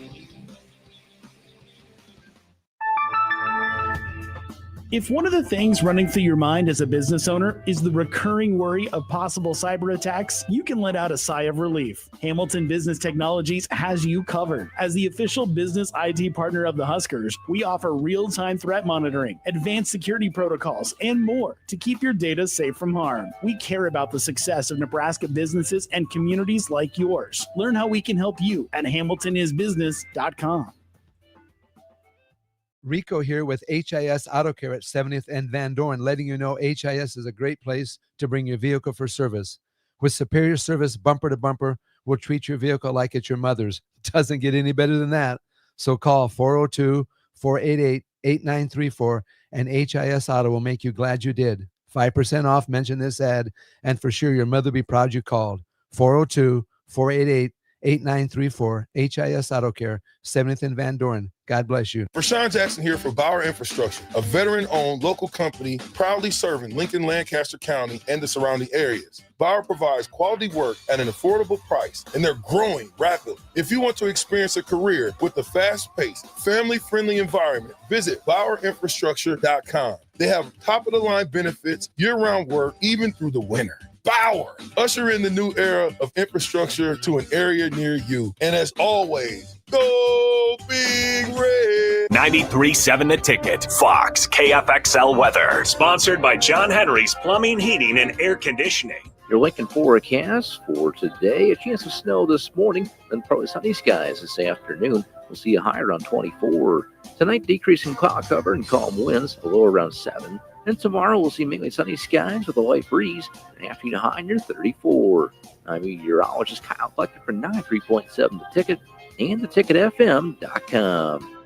If one of the things running through your mind as a business owner is the recurring worry of possible cyber attacks, you can let out a sigh of relief. Hamilton Business Technologies has you covered. As the official business IT partner of the Huskers, we offer real-time threat monitoring, advanced security protocols, and more to keep your data safe from harm. We care about the success of Nebraska businesses and communities like yours. Learn how we can help you at hamiltonisbusiness.com. Rico here with HIS Auto Care at 70th and Van Dorn, letting you know HIS is a great place to bring your vehicle for service. With superior service bumper to bumper, we'll treat your vehicle like it's your mother's. Doesn't get any better than that. So call 402-488-8934 and HIS Auto will make you glad you did. 5% off, mention this ad, and for sure your mother will be proud you called. 402-488-8934, HIS Auto Care, 70th and Van Dorn. God bless you. Rashawn Jackson here for Bauer Infrastructure, a veteran-owned local company proudly serving Lincoln, Lancaster County, and the surrounding areas. Bauer provides quality work at an affordable price, and they're growing rapidly. If you want to experience a career with a fast-paced, family-friendly environment, visit BauerInfrastructure.com. They have top-of-the-line benefits, year-round work, even through the winter. Bauer, usher in the new era of infrastructure to an area near you. And as always, go Big Red. 93.7 The Ticket, Fox, KFXL weather. Sponsored by John Henry's Plumbing, Heating, and Air Conditioning. Your Lincoln forecast for today, a chance of snow this morning, then probably sunny skies this afternoon. We'll see a high around 24. Tonight, decreasing cloud cover and calm winds, a low around 7. And tomorrow, we'll see mainly sunny skies with a light breeze, and afternoon high near 34. I'm meteorologist Kyle Flechter for 93.7 The Ticket and theticketfm.com.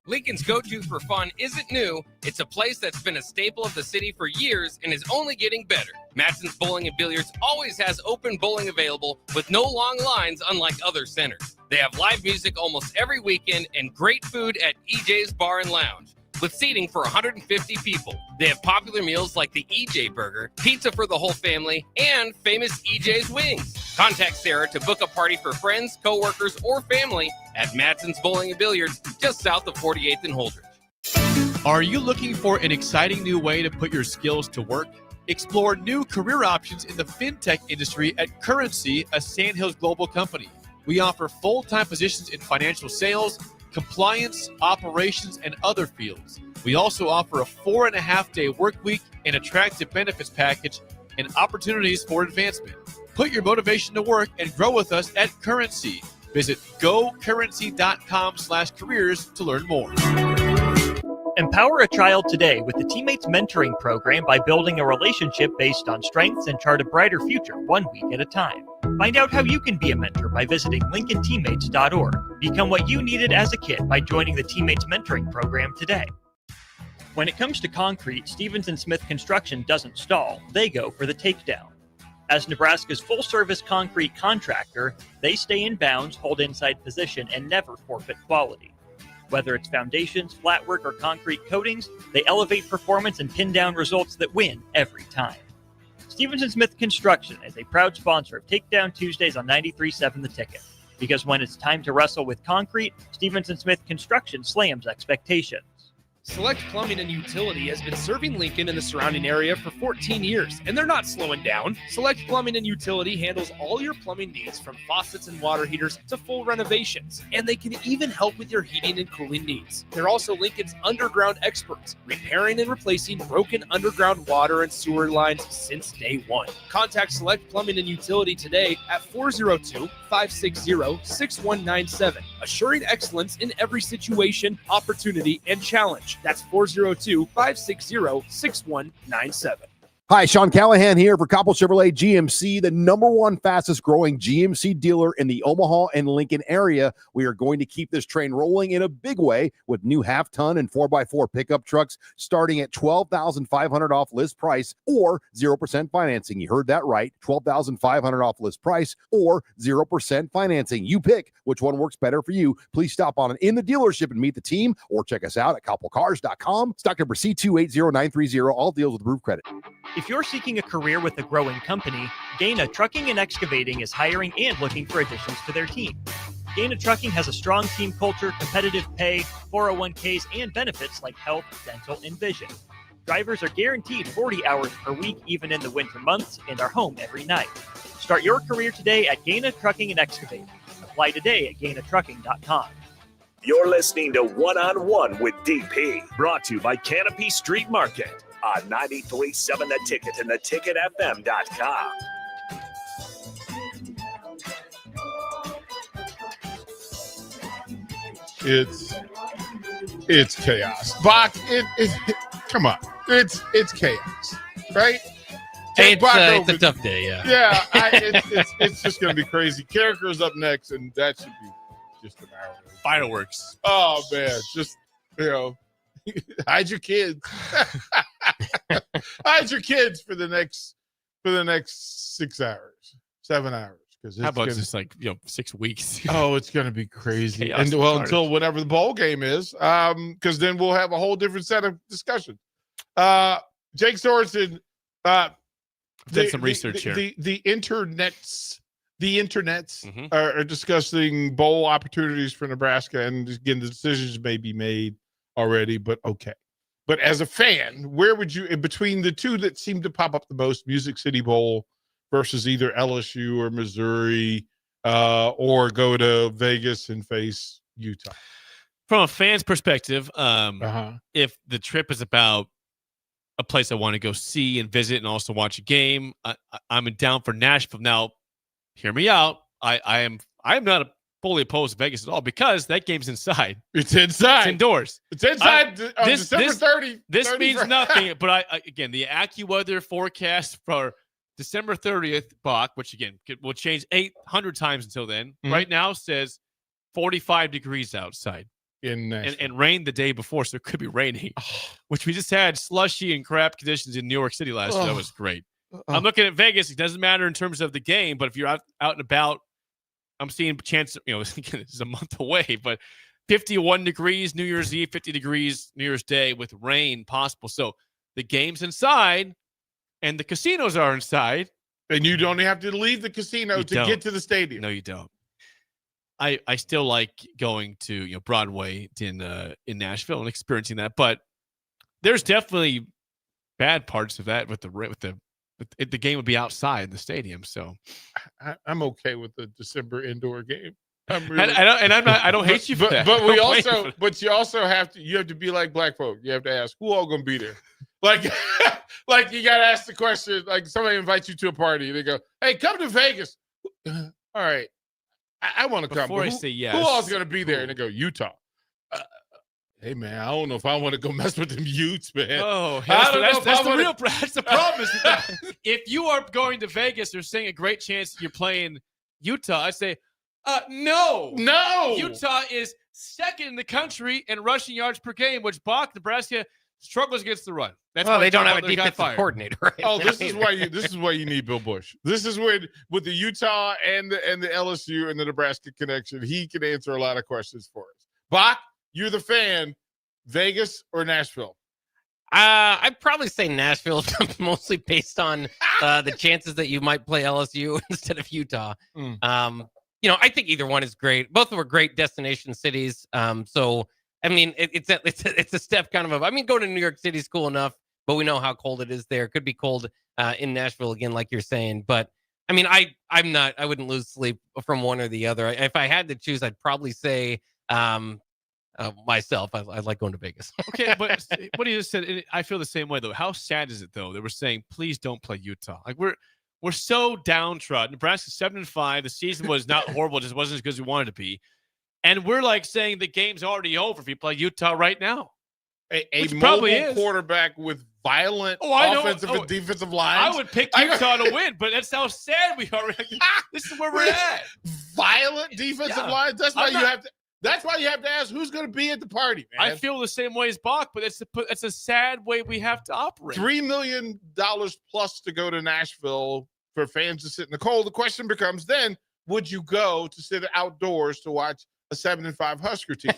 Lincoln's go-to for fun isn't new. It's a place that's been a staple of the city for years and is only getting better. Matson's Bowling and Billiards always has open bowling available with no long lines, unlike other centers. They have live music almost every weekend and great food at EJ's Bar and Lounge, with seating for 150 people. They have popular meals like the EJ Burger, pizza for the whole family, and famous EJ's Wings. Contact Sarah to book a party for friends, coworkers, or family at Matson's Bowling and Billiards, just south of 48th and Holdridge. Are you looking for an exciting new way to put your skills to work? Explore new career options in the fintech industry at Currency, a Sandhills Global company. We offer full-time positions in financial sales, compliance, operations, and other fields. We also offer a 4.5-day work week, an attractive benefits package, and opportunities for advancement. Put your motivation to work and grow with us at Currency. Visit gocurrency.com/careers to learn more. Empower a child today with the Teammates Mentoring Program by building a relationship based on strengths and chart a brighter future 1 week at a time. Find out how you can be a mentor by visiting lincolnteammates.org. Become what you needed as a kid by joining the Teammates Mentoring Program today. When it comes to concrete, Stevens & Smith Construction doesn't stall. They go for the takedown. As Nebraska's full-service concrete contractor, they stay in bounds, hold inside position, and never forfeit quality. Whether it's foundations, flatwork, or concrete coatings, they elevate performance and pin down results that win every time. Stevens & Smith Construction is a proud sponsor of Takedown Tuesdays on 93.7 The Ticket. Because when it's time to wrestle with concrete, Stevens & Smith Construction slams expectations. Select Plumbing and Utility has been serving Lincoln and the surrounding area for 14 years, and they're not slowing down. Select Plumbing and Utility handles all your plumbing needs, from faucets and water heaters to full renovations, and they can even help with your heating and cooling needs. They're also Lincoln's underground experts, repairing and replacing broken underground water and sewer lines since day one. Contact Select Plumbing and Utility today at 402-560-6197, assuring excellence in every situation, opportunity, and challenge. That's 402-560-6197. Hi, Sean Callahan here for Coppell Chevrolet GMC, the #1 fastest growing GMC dealer in the Omaha and Lincoln area. We are going to keep this train rolling in a big way with new half-ton and 4x4 pickup trucks starting at $12,500 off list price or 0% financing. You heard that right, $12,500 off list price or 0% financing. You pick which one works better for you. Please stop on in the dealership and meet the team, or check us out at CoppellCars.com. Stock number C280930. All deals with approved credit. If you're seeking a career with a growing company, Gaina Trucking and Excavating is hiring and looking for additions to their team. Gaina Trucking has a strong team culture, competitive pay, 401ks, and benefits like health, dental, and vision. Drivers are guaranteed 40 hours per week, even in the winter months, and are home every night. Start your career today at Gaina Trucking and Excavating. Apply today at GainaTrucking.com. You're listening to One on One with DP, brought to you by Canopy Street Market on 93.7 The Ticket and theticketfm.com. It's chaos. Bach, come on. It's chaos, right? Hey, it's a tough day, yeah. Yeah, it's just going to be crazy. Carragher's up next, and that should be just an hour. Fireworks. Oh, man. Just, hide your kids. Hide your kids for the next 6 hours, 7 hours. How about just 6 weeks? Oh, it's going to be crazy. Chaos And until whenever the bowl game is, because then we'll have a whole different set of discussion. Jake Sorensen, did some research here. The internets are discussing bowl opportunities for Nebraska, and again, the decisions may be made already, but okay. But as a fan, where would you, in between the two that seem to pop up the most, Music City Bowl versus either LSU or Missouri, or go to Vegas and face Utah? From a fan's perspective, if the trip is about a place I want to go see and visit and also watch a game, I'm down for Nashville. Now, hear me out. I am not fully opposed to Vegas at all, because that game's inside. It's inside. It's indoors. It's inside on December 30. This 30 means nothing. But again, the AccuWeather forecast for December 30th, Bach, which again will change 800 times until then, right now says 45 degrees outside. And rain the day before, so it could be raining, which we just had slushy and crap conditions in New York City last year. That was great. I'm looking at Vegas. It doesn't matter in terms of the game, but if you're out and about, I'm seeing chance, this is a month away, but 51 degrees New Year's Eve, 50 degrees New Year's Day with rain possible. So the game's inside and the casinos are inside. And you don't have to leave the casino to get to the stadium. No, you don't. I still like going to Broadway in Nashville and experiencing that, but there's definitely bad parts of that with the game would be outside the stadium. So I'm okay with the December indoor game. I don't hate you for that. But you also have to be like black folk. You have to ask who all gonna be there. Like you gotta ask the question. Like somebody invites you to a party, they go, "Hey, come to Vegas." All right. I want to come. Before I say yes, who else is going to be there? And they go, Utah. Hey, man, I don't know if I want to go mess with them Utes, man. Oh, that's the problem. Is if you are going to Vegas, they're saying a great chance you're playing Utah. I say, no. Utah is second in the country in rushing yards per game, which Nebraska struggles against the run. That's why they don't have a defensive coordinator. Right? Oh, this is why you need Bill Bush. This is where with the Utah and the LSU and the Nebraska connection, he can answer a lot of questions for us. Bach, you're the fan. Vegas or Nashville? I'd probably say Nashville, mostly based on the chances that you might play LSU instead of Utah. I think either one is great. Both of them are great destination cities. So I mean, it's a step kind of up. I mean, going to New York City is cool enough, but we know how cold it is there. It could be cold in Nashville again, like you're saying. But I mean, I wouldn't lose sleep from one or the other. If I had to choose, I'd probably say myself. I like going to Vegas. Okay, but what you just said, I feel the same way though. How sad is it though that we're saying please don't play Utah? Like we're so downtrodden. Nebraska's 7-5. The season was not horrible; it just wasn't as good as we wanted it to be. And we're like saying the game's already over if you play Utah right now. A mobile quarterback with violent offensive and defensive lines. I would pick Utah to win, but that's how sad we are. This is where we're at. Violent defensive lines. That's why you have to. That's why you have to ask who's going to be at the party, man. I feel the same way as Bach, but it's a sad way we have to operate. $3 million plus to go to Nashville for fans to sit in the cold. The question becomes then, would you go to sit outdoors to watch a 7-5 Husker team?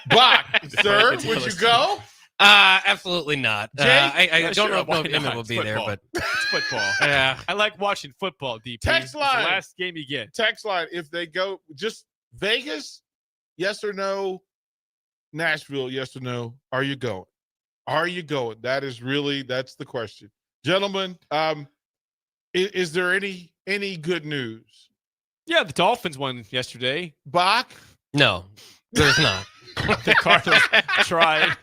Bach, sir, would you go? Absolutely not. I don't know if Emmett will be football. there, but it's football. Yeah, I like watching football. DP. Text line. It's the last game you get. Text line. If they go just Vegas, yes or no? Nashville, yes or no? Are you going? Are you going? That's the question, gentlemen. Is there any good news? Yeah, the Dolphins won yesterday. Bach? No, there's not. The Cardinals tried.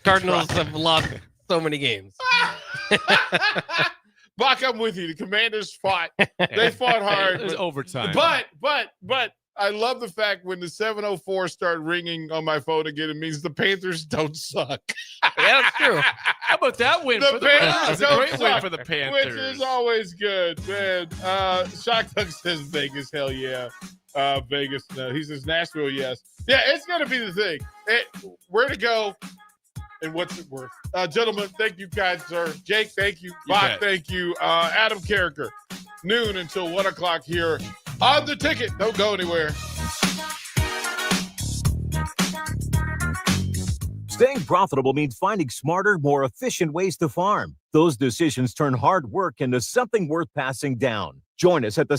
Cardinals have lost so many games. Bach, I'm with you. The Commanders fought. They fought hard. It was overtime. But I love the fact when the 704 start ringing on my phone again, it means the Panthers don't suck. Yeah, that's true. How about that win? The Panthers That's a great win for the Panthers. Which is always good, man. Shock Duck says Vegas, hell yeah. Vegas, no. He says Nashville, yes. Yeah, it's going to be the thing. Where to go and what's it worth? Gentlemen, thank you, guys, sir. Jake, thank you. Bach, thank you. Adam Carricker, noon until 1 o'clock here on The Ticket. Don't go anywhere. Staying profitable means finding smarter, more efficient ways to farm. Those decisions turn hard work into something worth passing down. Join us at the